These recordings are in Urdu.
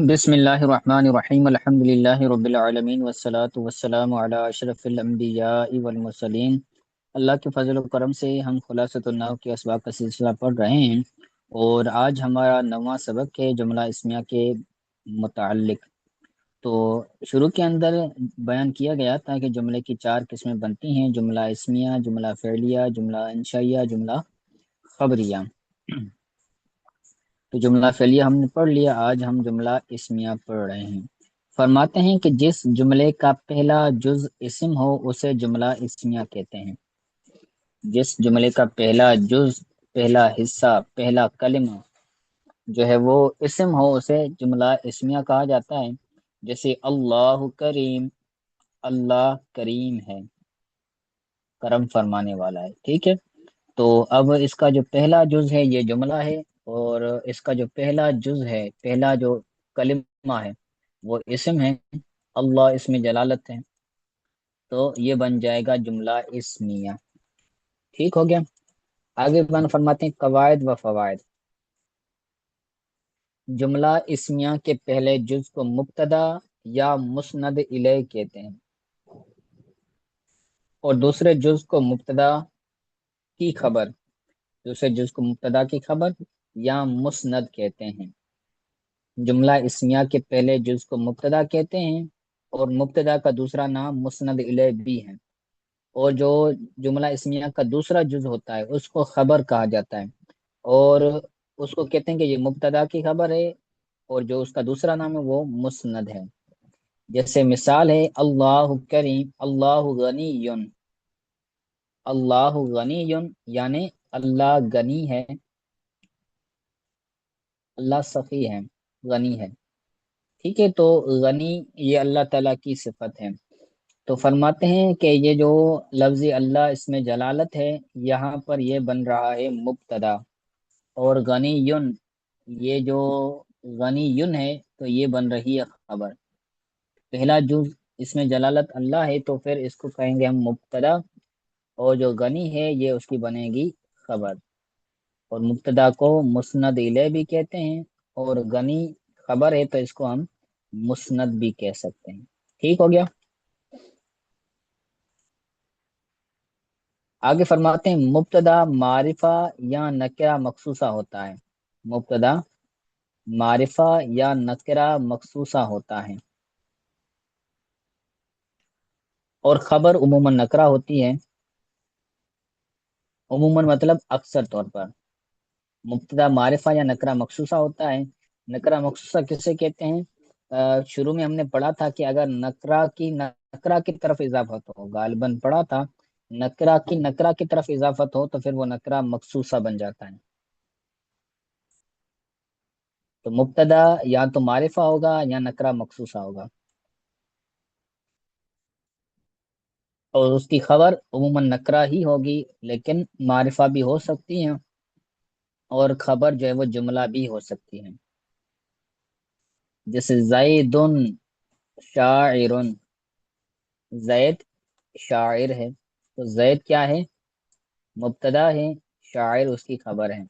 بسم اللہ الرحمن الرحیم الحمد للہ رب العالمین والصلاة والسلام علی اشرف الانبیاء والمرسلین۔ اللہ کے فضل و کرم سے ہم خلاصۃ النحو کے اسباق کا سلسلہ پڑھ رہے ہیں، اور آج ہمارا نواں سبق ہے جملہ اسمیہ کے متعلق۔ تو شروع کے اندر بیان کیا گیا تھا کہ جملے کی چار قسمیں بنتی ہیں: جملہ اسمیہ، جملہ فعلیہ، جملہ انشائیہ، جملہ خبریہ۔ تو جملہ فعلیہ ہم نے پڑھ لیا، آج ہم جملہ اسمیہ پڑھ رہے ہیں۔ فرماتے ہیں کہ جس جملے کا پہلا جز اسم ہو اسے جملہ اسمیہ کہتے ہیں۔ جس جملے کا پہلا جز، پہلا حصہ، پہلا کلمہ جو ہے وہ اسم ہو اسے جملہ اسمیہ کہا جاتا ہے۔ جیسے اللہ کریم، اللہ کریم ہے، کرم فرمانے والا ہے، ٹھیک ہے۔ تو اب اس کا جو پہلا جز ہے یہ جملہ ہے، اور اس کا جو پہلا جز ہے، پہلا جو کلمہ ہے وہ اسم ہے، اللہ اس میں جلالت ہے، تو یہ بن جائے گا جملہ اسمیہ۔ ٹھیک ہو گیا۔ آگے فرماتے ہیں قواعد و فوائد۔ جملہ اسمیہ کے پہلے جز کو مبتدا یا مسند الیہ کہتے ہیں، اور دوسرے جز کو مبتدا کی خبر، دوسرے جز کو مبتدا کی خبر یا مسند کہتے ہیں۔ جملہ اسمیہ کے پہلے جز کو مبتدا کہتے ہیں، اور مبتدا کا دوسرا نام مسند الیہ بھی ہے، اور جو جملہ اسمیہ کا دوسرا جز ہوتا ہے اس کو خبر کہا جاتا ہے، اور اس کو کہتے ہیں کہ یہ مبتدا کی خبر ہے، اور جو اس کا دوسرا نام ہے وہ مسند ہے۔ جیسے مثال ہے اللہ کریم، اللہ غنی، اللہ غنی یعنی اللہ غنی ہے، اللہ سخی ہے، غنی ہے، ٹھیک ہے۔ تو غنی یہ اللہ تعالیٰ کی صفت ہے۔ تو فرماتے ہیں کہ یہ جو لفظ اللہ اس میں جلالت ہے، یہاں پر یہ بن رہا ہے مبتدا، اور غنی یہ جو غنی ہے تو یہ بن رہی ہے خبر۔ پہلا جز اس میں جلالت اللہ ہے تو پھر اس کو کہیں گے ہم مبتدا، اور جو غنی ہے یہ اس کی بنے گی خبر، اور مبتدا کو مسند الیہ بھی کہتے ہیں، اور غنی خبر ہے تو اس کو ہم مسند بھی کہہ سکتے ہیں۔ ٹھیک ہو گیا۔ آگے فرماتے ہیں مبتدا معرفہ یا نکرہ مخصوصہ ہوتا ہے۔ مبتدا معرفہ یا نکرہ مخصوصہ ہوتا ہے، اور خبر عموماً نکرہ ہوتی ہے۔ عموماً مطلب اکثر طور پر مبتدا معرفہ یا نکرہ مخصوصہ ہوتا ہے۔ نکرہ مخصوصہ کسے کہتے ہیں؟ شروع میں ہم نے پڑھا تھا کہ اگر نکرہ کی طرف اضافت ہو، غالباً پڑھا تھا نکرہ کی طرف اضافت ہو تو پھر وہ نکرہ مخصوصہ بن جاتا ہے۔ تو مبتدا یا تو معرفہ ہوگا یا نکرہ مخصوصہ ہوگا، اور اس کی خبر عموماً نکرہ ہی ہوگی، لیکن معرفہ بھی ہو سکتی ہیں، اور خبر جو ہے وہ جملہ بھی ہو سکتی ہے۔ جیسے زید شاعر، زید شاعر ہے، تو زید کیا ہے؟ مبتدا ہے، شاعر اس کی خبر ہے۔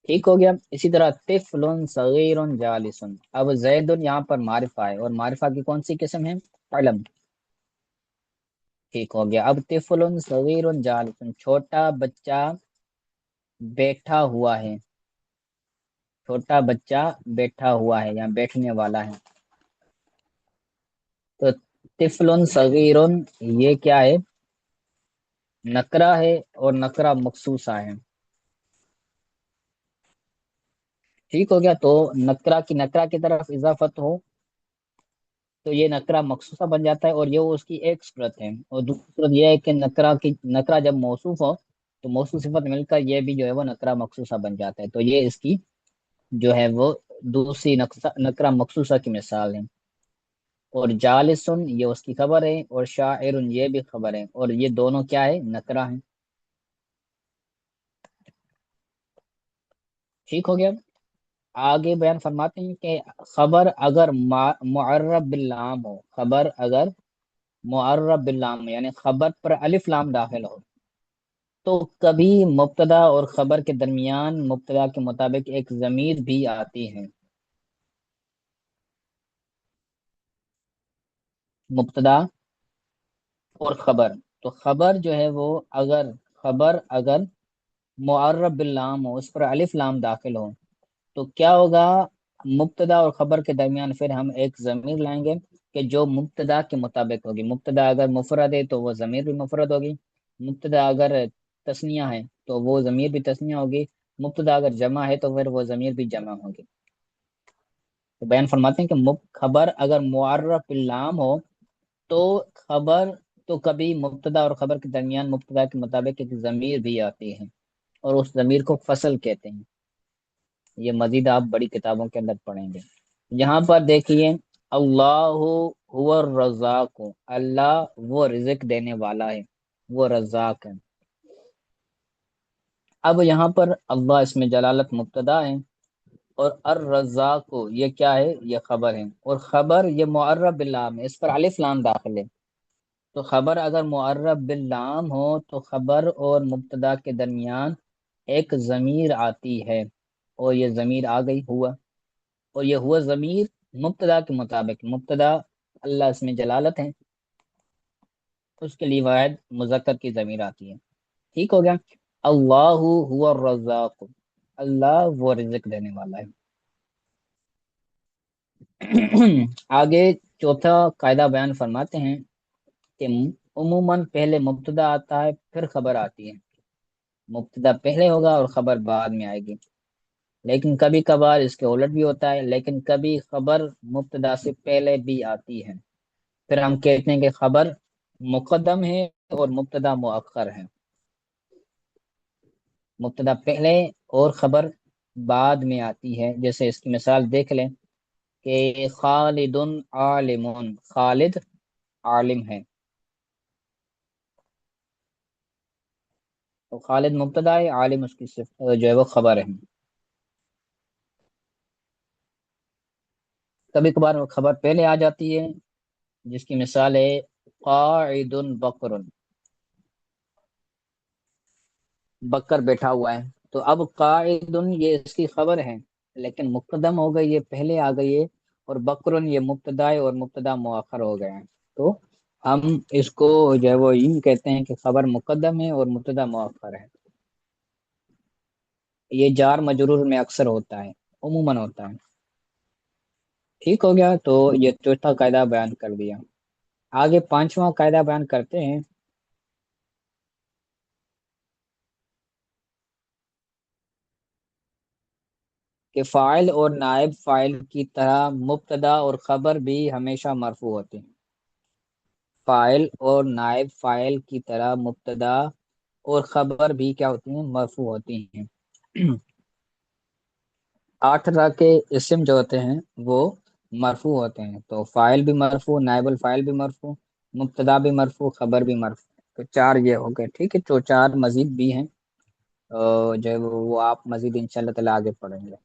ٹھیک ہو گیا۔ اسی طرح طفل صغیر جالس، اب زید یہاں پر معرفہ ہے، اور معرفہ کی کون سی قسم ہے؟ علم۔ ٹھیک ہو گیا۔ اب طفل صغیر جالس، چھوٹا بچہ بیٹھا ہوا ہے، چھوٹا بچہ بیٹھا ہوا ہے یا بیٹھنے والا ہے۔ تو طفل صغیر یہ کیا ہے؟ نکرہ ہے، اور نکرہ مخصوصہ ہے۔ ٹھیک ہو گیا۔ تو نکرہ کی طرف اضافت ہو تو یہ نکرہ مخصوصہ بن جاتا ہے، اور یہ اس کی ایک صورت ہے، اور دوسری صورت یہ ہے کہ نکرہ جب موصوف ہو تو موصوف صفت مل کر یہ بھی جو ہے وہ نکرہ مخصوصہ بن جاتا ہے، تو یہ اس کی جو ہے وہ دوسری نکرہ مخصوصہ کی مثال ہے۔ اور جالسن یہ اس کی خبر ہے، اور شاعر یہ بھی خبر ہے، اور یہ دونوں کیا ہے؟ نکرہ ہیں۔ ٹھیک ہو گیا۔ آگے بیان فرماتے ہیں کہ خبر اگر معرب باللام ہو، خبر اگر معرب باللام یعنی خبر پر الف لام داخل ہو تو کبھی مبتدا اور خبر کے درمیان مبتدا کے مطابق ایک ضمیر بھی آتی ہے۔ مبتدا اور خبر، تو خبر جو ہے وہ اگر معرب باللام ہو، اس پر الف لام داخل ہو تو کیا ہوگا؟ مبتدا اور خبر کے درمیان پھر ہم ایک ضمیر لائیں گے کہ جو مبتدا کے مطابق ہوگی۔ مبتدا اگر مفرد ہے تو وہ ضمیر بھی مفرد ہوگی، مبتدا اگر تثنیہ ہے تو وہ ضمیر بھی تثنیہ ہوگی، مبتدا اگر جمع ہے تو پھر وہ ضمیر بھی جمع ہوگی۔ تو بیان فرماتے ہیں کہ خبر اگر معرف باللام ہو تو خبر تو کبھی مبتدا اور خبر کے درمیان مبتدا کے مطابق ایک ضمیر بھی آتی ہے اور اس ضمیر کو فصل کہتے ہیں۔ یہ مزید آپ بڑی کتابوں کے اندر پڑھیں گے۔ یہاں پر دیکھیے، اللہ هو الرزاق، اللہ وہ رزق دینے والا ہے، وہ رزاق ہے۔ اب یہاں پر اللہ اس میں جلالت مبتدا ہے اور الرزاق یہ کیا ہے؟ یہ خبر ہے، اور خبر یہ معرب باللام ہے، اس پر الف لام داخل ہے۔ تو خبر اگر معرب باللام ہو تو خبر اور مبتدا کے درمیان ایک ضمیر آتی ہے، اور یہ ضمیر آ گئی ہوا، اور یہ ہوا ضمیر مبتدا کے مطابق، مبتدا اللہ اس میں جلالت ہے، اس کے لیے واحد مذکر کی ضمیر آتی ہے۔ ٹھیک ہو گیا؟ اللہ هو الرزاق، اللہ وہ رزق دینے والا ہے۔ آگے چوتھا قاعدہ بیان فرماتے ہیں کہ عموماً پہلے مبتدا آتا ہے پھر خبر آتی ہے، مبتدا پہلے ہوگا اور خبر بعد میں آئے گی، لیکن کبھی کبھار اس کے الٹ بھی ہوتا ہے، لیکن کبھی خبر مبتدا سے پہلے بھی آتی ہے، پھر ہم کہتے ہیں کہ خبر مقدم ہے اور مبتدا مؤخر ہے، مبتدا پہلے اور خبر بعد میں آتی ہے۔ جیسے اس کی مثال دیکھ لیں کہ خالد عالم، خالد عالم ہے، تو خالد مبتدا ہے، عالم اس کی جو ہے وہ خبر ہے۔ کبھی کبھار وہ خبر پہلے آ جاتی ہے، جس کی مثال ہے قاعد بکر، بکر بیٹھا ہوا ہے، تو اب قاعد یہ اس کی خبر ہے لیکن مقدم ہو گئی، یہ پہلے آ گئی ہے، اور بکر یہ مبتدا ہے اور مبتدا مؤخر ہو گئے ہیں، تو ہم اس کو جو ہے وہ یوں کہتے ہیں کہ خبر مقدم ہے اور مبتدا مؤخر ہے۔ یہ جار مجرور میں اکثر ہوتا ہے، عموماً ہوتا ہے۔ ٹھیک ہو گیا؟ تو یہ چوتھا قاعدہ بیان کر دیا۔ آگے پانچواں قاعدہ بیان کرتے ہیں کہ فاعل اور نائب فاعل کی طرح مبتدا اور خبر بھی ہمیشہ مرفوع ہوتے ہیں۔ فاعل اور نائب فاعل کی طرح مبتدا اور خبر بھی کیا ہوتی ہیں؟ مرفوع ہوتی ہیں۔ 8 طرح کے اسم جو ہوتے ہیں وہ مرفوع ہوتے ہیں، تو فاعل بھی مرفوع، نائب الفاعل بھی مرفوع، مبتدا بھی مرفوع، خبر بھی مرفوع، تو 4 یہ ہو گئے۔ ٹھیک ہے، تو 4 مزید بھی ہیں، جو ہے وہ آپ مزید انشاءاللہ تعالی آگے پڑھیں گے۔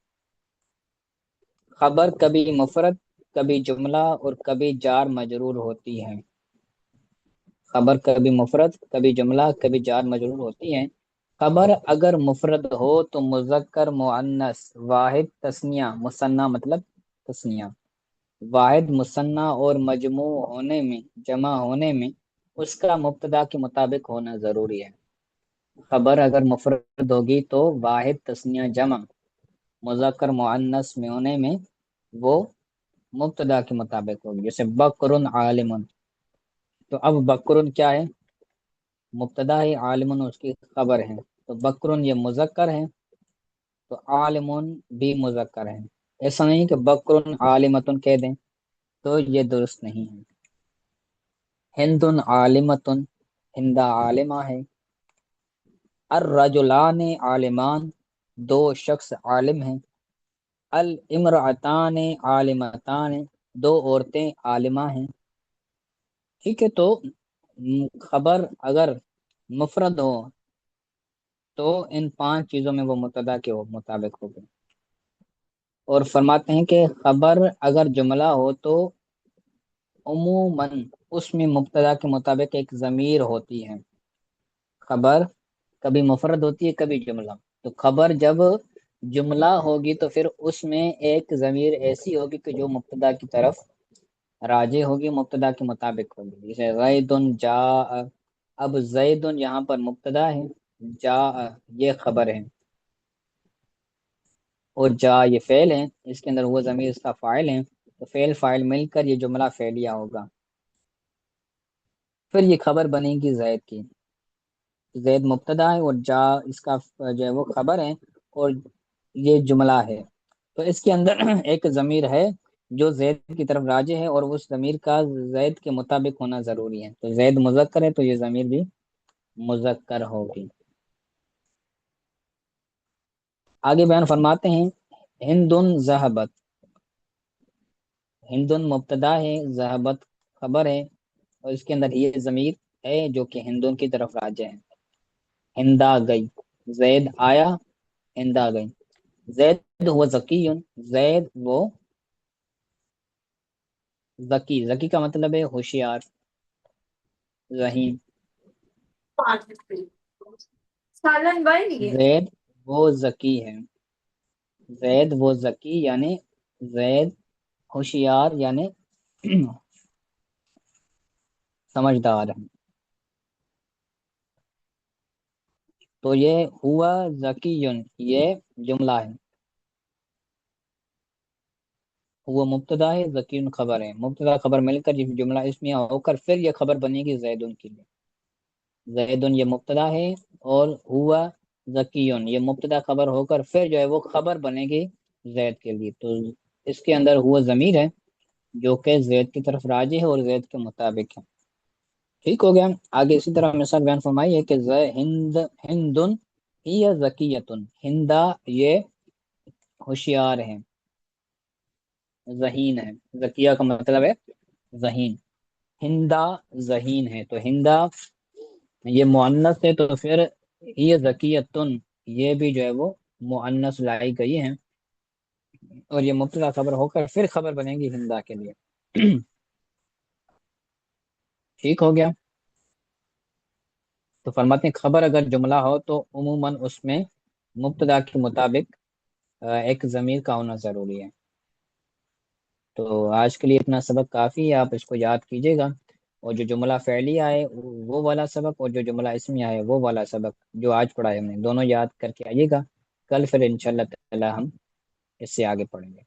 خبر کبھی مفرد، کبھی جملہ اور کبھی جار مجرور ہوتی ہے۔ خبر کبھی مفرد، کبھی جملہ، کبھی جار مجرور ہوتی ہیں۔ خبر اگر مفرد ہو تو مذکر مؤنث واحد تثنیہ مثنیٰ مطلب تثنیہ واحد مثنیٰ اور مجموع ہونے میں جمع ہونے میں اس کا مبتدا کے مطابق ہونا ضروری ہے۔ خبر اگر مفرد ہوگی تو واحد تثنیہ جمع مذکر مؤنث میں ہونے میں وہ مبتدا کے مطابق ہوگی، جیسے بکر عالم، تو اب بکر کیا ہے؟ مبتدا ہے، عالم اس کی خبر ہے، تو بکر یہ مذکر ہے تو عالم بھی مذکر ہے۔ ایسا نہیں کہ بکر عالمتن کہہ دیں، تو یہ درست نہیں ہے۔ ہند عالمتن، ہندا عالمہ ہے۔ الرجلان عالمان، 2 شخص عالم ہیں۔ الامرأتان عالمتان، 2 عورتیں عالمہ ہیں۔ ٹھیک ہے، تو خبر اگر مفرد ہو تو ان 5 چیزوں میں وہ مبتدا کے مطابق ہوگی، اور فرماتے ہیں کہ خبر اگر جملہ ہو تو عموماً اس میں مبتدا کے مطابق ایک ضمیر ہوتی ہے. خبر کبھی مفرد ہوتی ہے کبھی جملہ. تو خبر جب جملہ ہوگی تو پھر اس میں ایک ضمیر ایسی ہوگی کہ جو مبتدا کی طرف راجع ہوگی، مبتدا کے مطابق ہوگی. جیسے زید جاء، اب زید یہاں پر مبتدا ہے، جاء یہ خبر ہے، اور جا یہ فعل ہے، اس کے اندر وہ ضمیر اس کا فاعل ہے. تو فعل فاعل مل کر یہ جملہ فعلیہ ہوگا. پھر یہ خبر بنے گی زید کی. زید مبتدا ہے اور جا اس کا جو ہے وہ خبر ہے، اور یہ جملہ ہے. تو اس کے اندر ایک ضمیر ہے جو زید کی طرف راجع ہے، اور اس ضمیر کا زید کے مطابق ہونا ضروری ہے. تو زید مذکر ہے تو یہ ضمیر بھی مذکر ہوگی. آگے بیان فرماتے ہیں ہندن ذہبت. ہندن مبتدا ہے، ذہبت خبر ہے، اور اس کے اندر یہ ضمیر ہے جو کہ ہندن کی طرف راجع ہے. ہندا گئی، زید آیا، ہندا گئی. زید ہوا ذکی، زید وہ ذکی. ذکی کا مطلب ہے ہوشیار، ذہین. سالن بن گئے. زید وہ ذکی ہے، زید وہ ذکی یعنی زید ہوشیار یعنی سمجھدار ہے. تو یہ ہوا ذکی یہ جملہ ہے. وہ مبتدا ہے، ذکی خبر ہے. مبتدا خبر مل کر یہ جملہ اسمیہ ہو کر پھر یہ خبر بنے گی زیدن کے لیے. زیدن یہ مبتدا ہے، اور ہوا ذکی یہ مبتدا خبر ہو کر پھر جو ہے وہ خبر بنے گی زید کے لیے. تو اس کے اندر ہوا ضمیر ہے جو کہ زید کی طرف راجع ہے اور زید کے مطابق ہے. ٹھیک ہو گیا. آگے اسی طرح مثال بیان فرمائیے کہ ہندن ہی ذکیتن. ہندا یہ ہوشیار ہے، ذہین ہے. ذکیہ کا مطلب ہے ذہین. ہندا ذہین ہے. تو ہندا یہ مؤنث ہے، تو پھر یہ ذکیتن یہ بھی جو ہے وہ مؤنث لائی گئی ہے، اور یہ مبتدا خبر ہو کر پھر خبر بنے گی ہندا کے لیے. ٹھیک ہو گیا. تو فرماتے ہیں خبر اگر جملہ ہو تو عموماً اس میں مبتدا کے مطابق ایک ضمیر کا ہونا ضروری ہے. تو آج کے لیے اتنا سبق کافی ہے، آپ اس کو یاد کیجیے گا. اور جو جملہ فعلی آئے وہ والا سبق، اور جو جملہ اسمی آئے وہ والا سبق جو آج پڑھا ہے ہم نے، دونوں یاد کر کے آئیے گا. کل پھر انشاءاللہ تعالی ہم اس سے آگے پڑھیں گے.